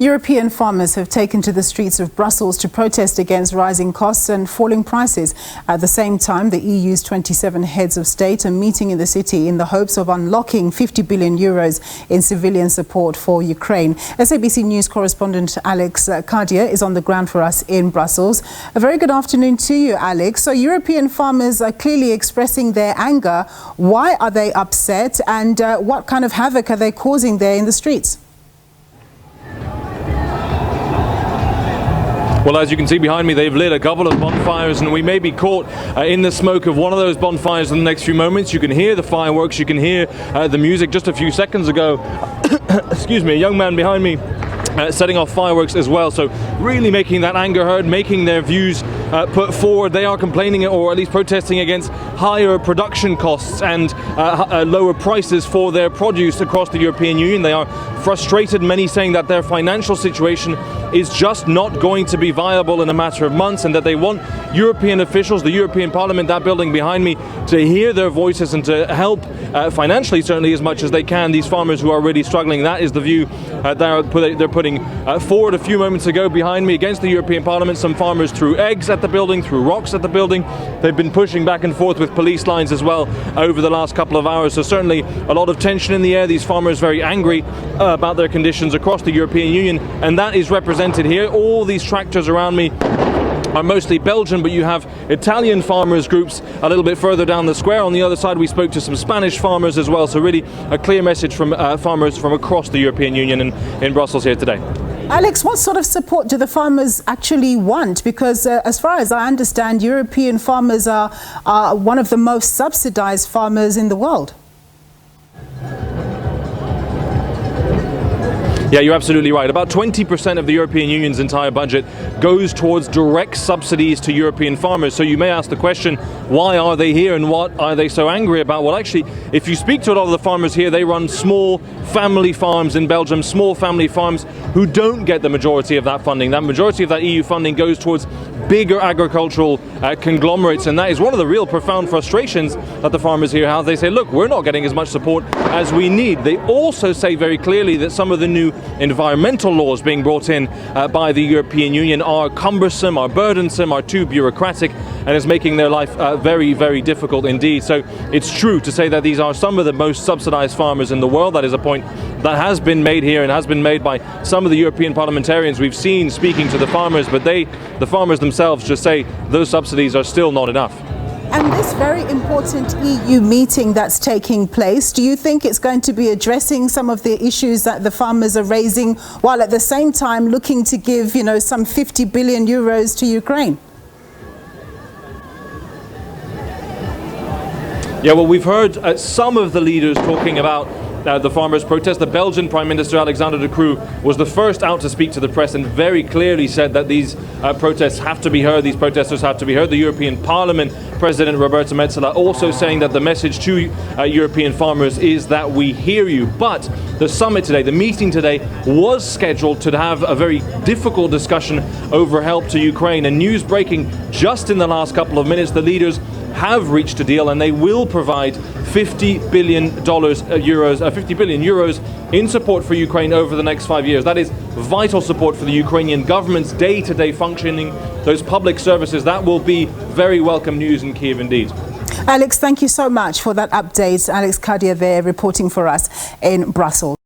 European farmers have taken to the streets of Brussels to protest against rising costs and falling prices. At the same time, the EU's 27 heads of state are meeting in the city in the hopes of unlocking 50 billion euros in civilian support for Ukraine. SABC News correspondent Alex Cadier is on the ground for us in Brussels. A very good afternoon to you, Alex. So European farmers are clearly expressing their anger. Why are they upset, and what kind of havoc are they causing there in the streets? Well, as you can see behind me, they've lit a couple of bonfires, and we may be caught in the smoke of one of those bonfires in the next few moments. You can hear the fireworks, you can hear the music. Just a few seconds ago, excuse me, a young man behind me setting off fireworks as well. So really making that anger heard, making their views put forward. They are complaining, or at least protesting, against higher production costs and lower prices for their produce across the European Union. They are frustrated, many saying that their financial situation is just not going to be viable in a matter of months, and that they want European officials, the European Parliament, that building behind me, to hear their voices and to help financially, certainly, as much as they can, these farmers who are really struggling. That is the view they're putting forward. A few moments ago behind me, against the European Parliament, some farmers threw eggs at the building, threw rocks at the building. They've been pushing back and forth with police lines as well over the last couple of hours. So certainly a lot of tension in the air. These farmers very angry about their conditions across the European Union, and that is represented here. All these tractors around me are mostly Belgian, but you have Italian farmers groups a little bit further down the square. On the other side, we spoke to some Spanish farmers as well. So really a clear message from farmers from across the European Union in Brussels here today. Alex, what sort of support do the farmers actually want? Because as far as I understand, European farmers are one of the most subsidized farmers in the world. Yeah, you're absolutely right. About 20% of the European Union's entire budget goes towards direct subsidies to European farmers. So you may ask the question, why are they here and what are they so angry about? Well, actually, if you speak to a lot of the farmers here, they run small family farms in Belgium, small family farms who don't get the majority of that funding. That majority of that EU funding goes towards bigger agricultural conglomerates, and that is one of the real profound frustrations that the farmers here have. They say, look, we're not getting as much support as we need. They also say very clearly that some of the new environmental laws being brought in by the European Union are cumbersome, are burdensome, are too bureaucratic, and is making their life very, very difficult indeed. So it's true to say that these are some of the most subsidized farmers in the world. That is a point that has been made here and has been made by some of the European parliamentarians we've seen speaking to the farmers, but the farmers themselves just say those subsidies are still not enough. And this very important EU meeting that's taking place, do you think it's going to be addressing some of the issues that the farmers are raising, while at the same time looking to give, some 50 billion euros to Ukraine? Yeah, well, we've heard some of the leaders talking about the farmers' protest. The Belgian Prime Minister Alexander De Croo was the first out to speak to the press and very clearly said that these protests have to be heard, these protesters have to be heard. The European Parliament President Roberta Metsola also saying that the message to European farmers is that we hear you. But the summit today, the meeting today, was scheduled to have a very difficult discussion over help to Ukraine. And news breaking just in the last couple of minutes, the leaders have reached a deal, and they will provide 50 billion euros in support for Ukraine over the next 5 years. That is vital support for the Ukrainian government's day-to-day functioning, those public services. That will be very welcome news in Kiev indeed. Alex, thank you so much for that update. Alex Cadier there reporting for us in Brussels.